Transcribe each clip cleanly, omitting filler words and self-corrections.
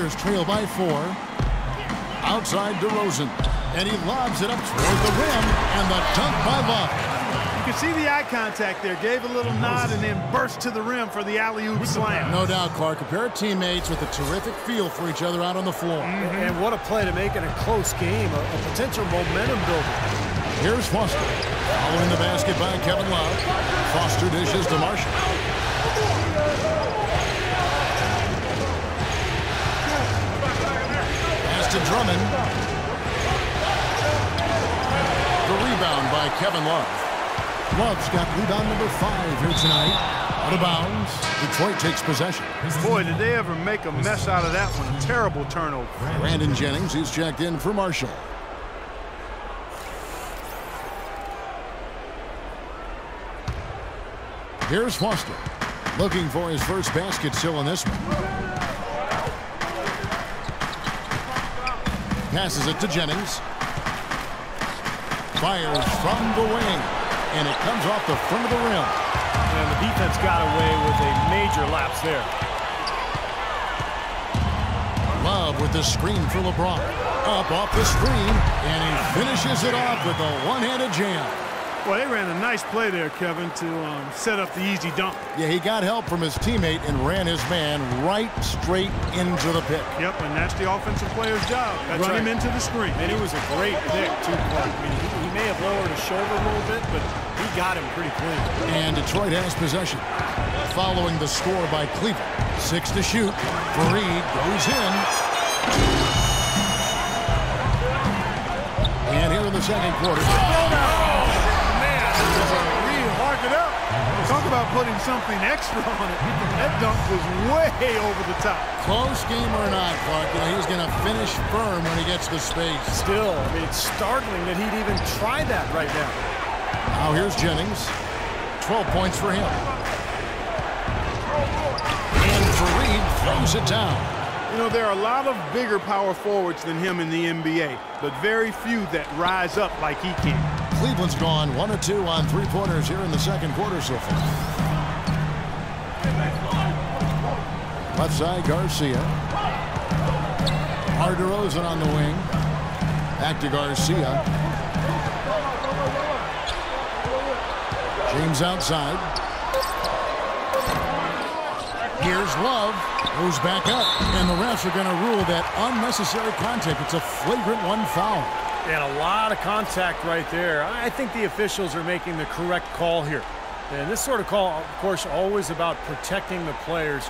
Cavaliers trail by 4. Outside DeRozan. And he lobs it up toward the rim. And the dunk by Love. You can see the eye contact there. Gave a little nod and then burst to the rim for the alley-oop slam. No doubt, Clark. A pair of teammates with a terrific feel for each other out on the floor. And what a play to make in a close game. A potential momentum builder. Here's Foster. Following the basket by Kevin Love. Foster dishes to Marshall. Pass to Drummond. The rebound by Kevin Love. Love's got rebound number 5 here tonight. Out of bounds. Detroit takes possession. Boy, did they ever make a mess out of that one. Terrible turnover. Brandon Jennings, he's checked in for Marshall. Here's Foster. Looking for his first basket still in this one. Passes it to Jennings. Fires from the wing. And it comes off the front of the rim. And the defense got away with a major lapse there. Love with the screen for LeBron. Up off the screen. And he finishes it off with a one-handed jam. Well, they ran a nice play there, Kevin, to set up the easy dunk. Yeah, he got help from his teammate and ran his man right straight into the pick. Yep, and that's the offensive player's job. Run him into the screen. And it was a great pick, too, Clark. I mean, he may have lowered his shoulder a little bit, but he got him pretty clean. And Detroit has possession. Following the score by Cleveland. 6 to shoot. Fareed goes in. And here in the second quarter. Talk about putting something extra on it. That dunk was way over the top. Close game or not, Clark, he's going to finish firm when he gets the space. Still, I mean, it's startling that he'd even try that right now. Now here's Jennings. 12 points for him. And Fareed throws it down. You know, there are a lot of bigger power forwards than him in the NBA, but very few that rise up like he can. Cleveland's gone 1 of 2 on three-pointers here in the second quarter so far. Left side, Garcia. DeRozan on the wing. Back to Garcia. James outside. Here's Love. Goes back up. And the refs are going to rule that unnecessary contact. It's a flagrant 1 foul. And a lot of contact right there. I think the officials are making the correct call here. And this sort of call, of course, always about protecting the players.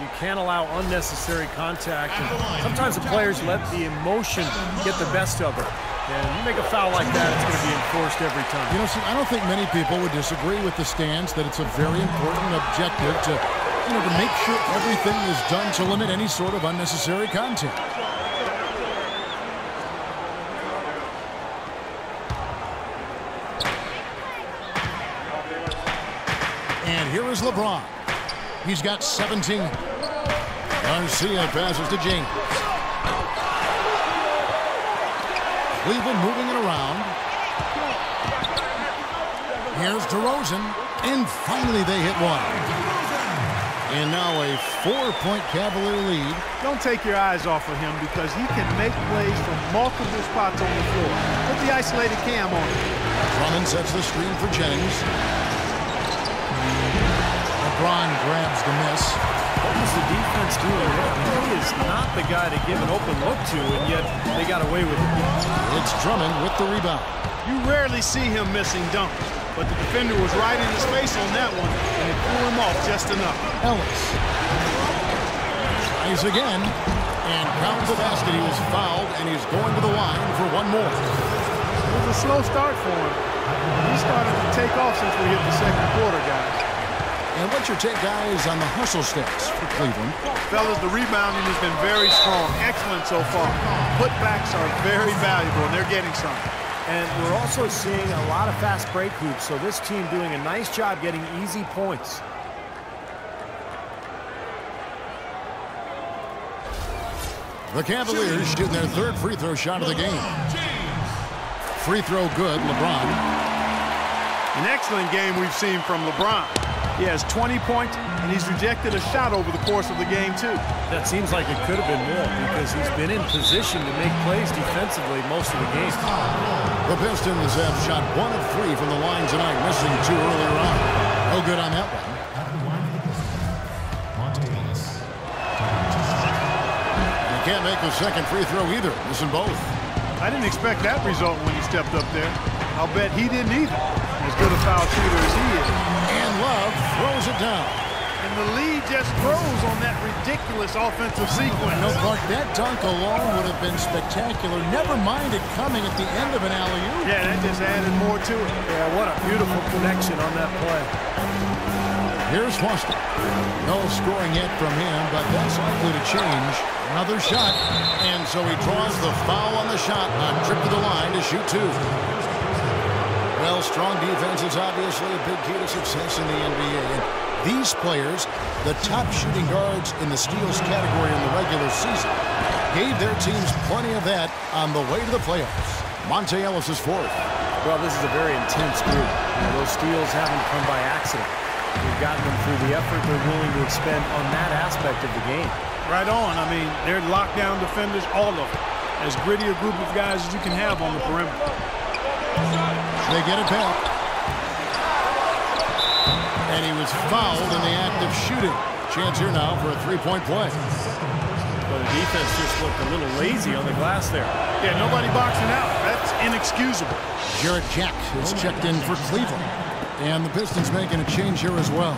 You can't allow unnecessary contact. And sometimes the players let the emotion get the best of it. And you make a foul like that, it's going to be enforced every time. You know, see, I don't think many people would disagree with the stance that it's a very important objective to, to make sure everything is done to limit any sort of unnecessary contact. And here is LeBron. He's got 17. Garcia passes to James. Cleveland moving it around. Here's DeRozan. And finally they hit one. And now a 4-point Cavalier lead. Don't take your eyes off of him because he can make plays from multiple spots on the floor. Put the isolated cam on him. Drummond sets the screen for Jennings. LeBron grabs the miss. What was the defense doing there? He is not the guy to give an open look to, and yet they got away with it. It's Drummond with the rebound. You rarely see him missing dunks, but the defender was right in his face on that one, and it threw him off just enough. Ellis tries again, and counts the basket. He was fouled, and he's going to the line for one more. It was a slow start for him. He started to take off since we hit the second quarter, guys. And what's your take, guys, on the hustle stats for Cleveland? Fellas, the rebounding has been very strong. Excellent so far. Putbacks are very valuable, and they're getting some. And we're also seeing a lot of fast break hoops, so this team doing a nice job getting easy points. The Cavaliers shooting their third free throw shot of the game. Free throw good, LeBron. An excellent game we've seen from LeBron. He has 20 points, and he's rejected a shot over the course of the game, too. That seems like it could have been more because he's been in position to make plays defensively most of the game. The Pistons have shot 1 of 3 from the line tonight, missing 2 earlier on. No good on that one. He can't make the second free throw either, missing both. I didn't expect that result when he stepped up there. I'll bet he didn't either, as good a foul shooter as he is. And Love throws it down. And the lead just grows on that ridiculous offensive sequence. No, Clark, that dunk alone would have been spectacular. Never mind it coming at the end of an alley-oop. Yeah, that just added more to it. Yeah, what a beautiful connection on that play. Here's Foster. No scoring yet from him, but that's likely to change. Another shot, and so he draws the foul on the shot on trip to the line to shoot 2. Well, strong defense is obviously a big key to success in the NBA. And these players, the top shooting guards in the steals category in the regular season, gave their teams plenty of that on the way to the playoffs. Monte Ellis is fourth. Well, this is a very intense group. Those steals haven't come by accident. We've gotten them through the effort they're willing to expend on that aspect of the game. Right on. I mean, they're lockdown defenders, all of them. As gritty a group of guys as you can have on the perimeter. They get it back. And he was fouled in the act of shooting. Chance here now for a three-point play. But the defense just looked a little lazy on the glass there. Yeah, nobody boxing out. That's inexcusable. Jarrett Jack is checked in for Cleveland. And the Pistons making a change here as well.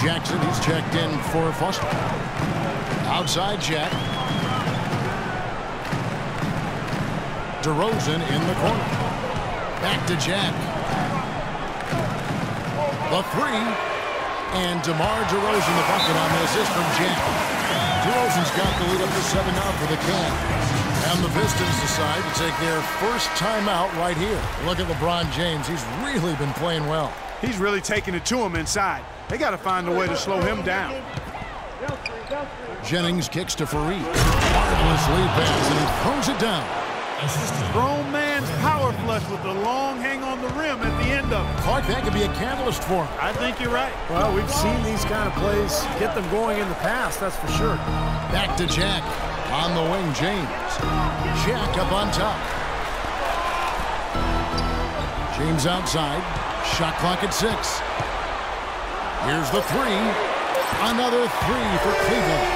Jackson, he's checked in for Foster. Outside Jack. DeRozan in the corner. Back to Jack. The three. And DeMar DeRozan, the bucket on this is from Jack. DeRozan's got the lead up to 7 now for the Cavs. And the Pistons decide to take their first timeout right here. Look at LeBron James. He's really been playing well. He's really taking it to him inside. They got to find a way to slow him down. Jennings kicks to Fareed. Marvelous lead pass, and he throws it down. Grown man's power flush with the long hang on the rim at the end of it. Clark, that could be a catalyst for him. I think you're right. Well, we've seen these kind of plays get them going in the past, that's for sure. Back to Jack. On the wing, James. Jack up on top. James outside. Shot clock at 6. Here's the three. Another three for Cleveland.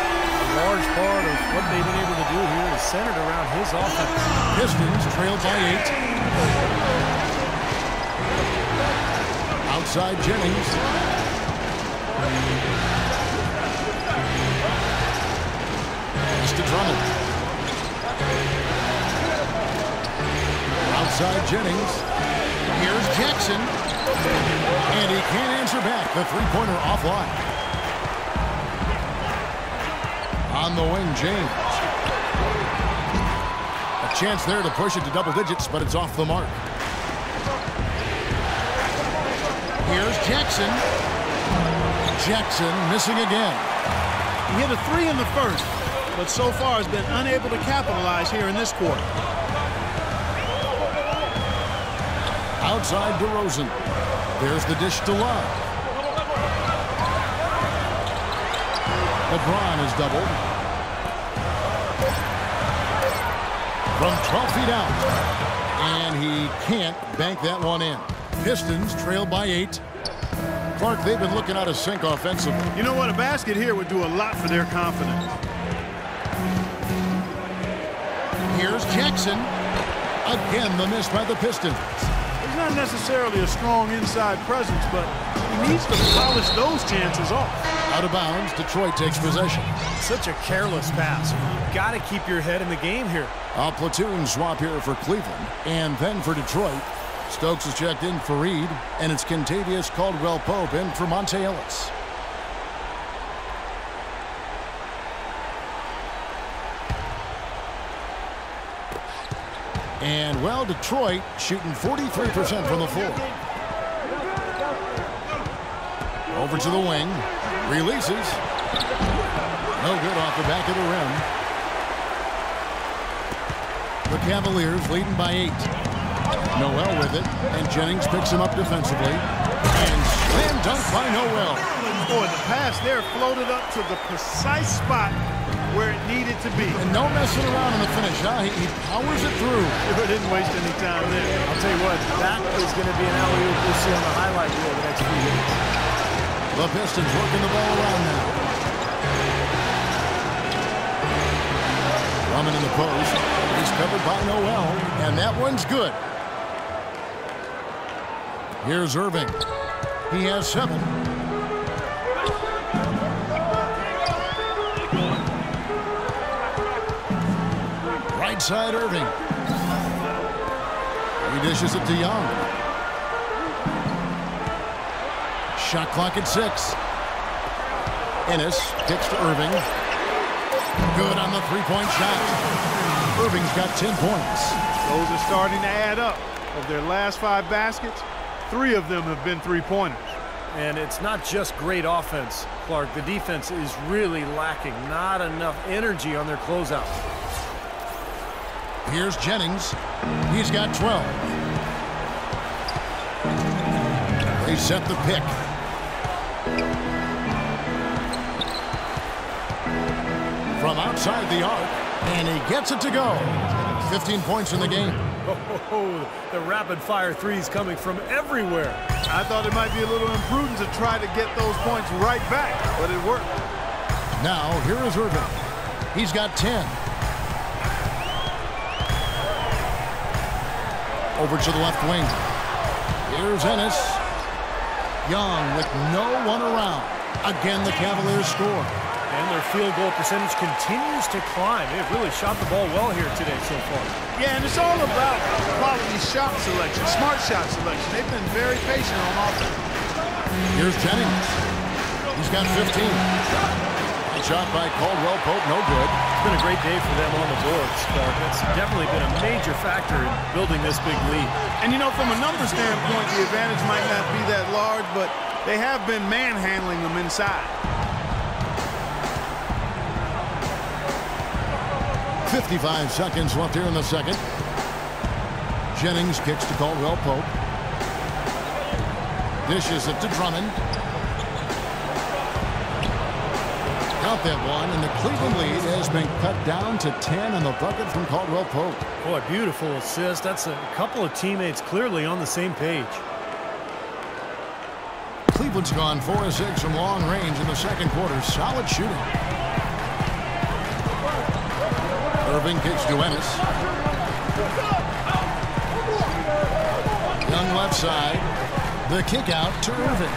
A large part of what they've been able to do here is centered around his offense. Pistons trailed by 8. Outside Jennings. Pass to Drummond. Outside Jennings. Here's Jackson. And he can't answer back. The three-pointer offline. On the wing, James. A chance there to push it to double digits, but it's off the mark. Here's Jackson. Jackson missing again. He hit a 3 in the first, but so far has been unable to capitalize here in this quarter. Outside DeRozan. There's the dish to Love. LeBron is doubled. From 12 feet out. And he can't bank that one in. Pistons trail by 8. Clark, they've been looking out of sync offensively. You know what? A basket here would do a lot for their confidence. Here's Jackson. Again, the miss by the Pistons. He's not necessarily a strong inside presence, but he needs to polish those chances off. Out of bounds, Detroit takes possession. Such a careless pass. You've got to keep your head in the game here. A platoon swap here for Cleveland, and then for Detroit. Stokes is checked in for Reed, and it's Kentavious Caldwell-Pope in for Monte Ellis. And, well, Detroit shooting 43% from the floor. Over to the wing. Releases. No good off the back of the rim. The Cavaliers leading by 8. Noel with it, and Jennings picks him up defensively. And Slam dunk by Noel. Boy, the pass there floated up to the precise spot where it needed to be. And no messing around in the finish, huh? He powers it through. Sure didn't waste any time there. I'll tell you what, that is going to be an alley-oop we'll see on the highlight reel the next few minutes. The Pistons working the ball around now. Drummond in the post. He's covered by Noel, and that one's good. Here's Irving. He has 7. Right side Irving. He dishes it to Young. Shot clock at 6. Ennis kicks to Irving. Good on the three-point shot. Irving's got 10 points. Those are starting to add up. Of their last 5 baskets, 3 of them have been three-pointers. And it's not just great offense, Clark. The defense is really lacking. Not enough energy on their closeout. Here's Jennings. He's got 12. They set the pick. From outside the arc, and he gets it to go. 15 points in the game. Oh, the rapid-fire threes coming from everywhere. I thought it might be a little imprudent to try to get those points right back, but it worked. Now, here is Irving. He's got 10. Over to the left wing. Here's Ennis. Young with no one around. Again, the Cavaliers score. And their field goal percentage continues to climb. They've really shot the ball well here today so far. Yeah, and it's all about quality shot selection, smart shot selection. They've been very patient on offense. Here's Jennings. He's got 15. A shot by Caldwell Pope, no good. It's been a great day for them on the boards, Clark. That's definitely been a major factor in building this big lead. And, you know, from a numbers standpoint, the advantage might not be that large, but they have been manhandling them inside. 55 seconds left here in the second. Jennings kicks to Caldwell Pope. Dishes it to Drummond. Count that one, and the Cleveland lead has been cut down to 10 on the bucket from Caldwell Pope. Boy, beautiful assist. That's a couple of teammates clearly on the same page. Cleveland's gone 4 of 6 from long range in the second quarter. Solid shooting. Irving kicks to Ennis. Young left side. The kick out to Irving.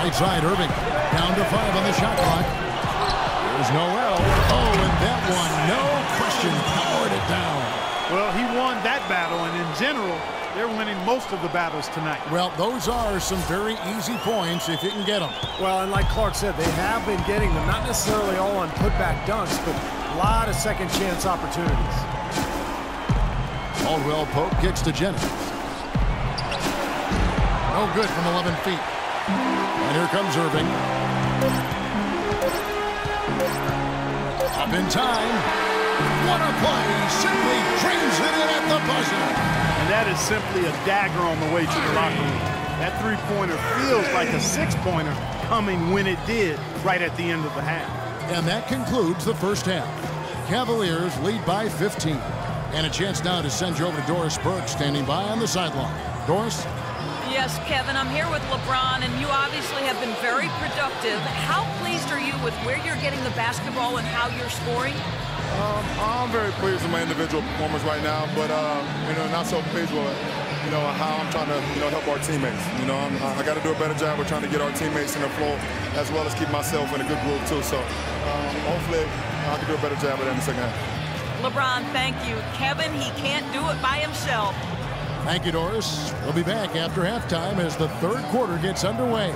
Right side Irving. Down to 5 on the shot clock. There's Noel. Oh, and that one, no question, powered it down. Well, he won that battle, and in general, they're winning most of the battles tonight. Well, those are some very easy points if you can get them. Well, and like Clark said, they have been getting them, not necessarily all on putback dunks, but a lot of second chance opportunities. Caldwell Pope kicks to Jennings. No good from 11 feet. And here comes Irving. Up in time. What a play. Simply drains it in at the buzzer. And that is simply a dagger on the way to the locker room. That three-pointer feels like a six-pointer coming when it did right at the end of the half. And that concludes the first half. Cavaliers lead by 15. And a chance now to send you over to Doris Burke, standing by on the sideline. Doris? Yes, Kevin, I'm here with LeBron, and you obviously have been very productive. How pleased are you with where you're getting the basketball and how you're scoring? I'm very pleased with my individual performance right now, but not so pleased with how I'm trying to help our teammates. I got to do a better job of trying to get our teammates in the flow, as well as keep myself in a good groove too. So hopefully I can do a better job of that in the second half. LeBron, thank you. Kevin, he can't do it by himself. Thank you, Doris. We'll be back after halftime as the third quarter gets underway.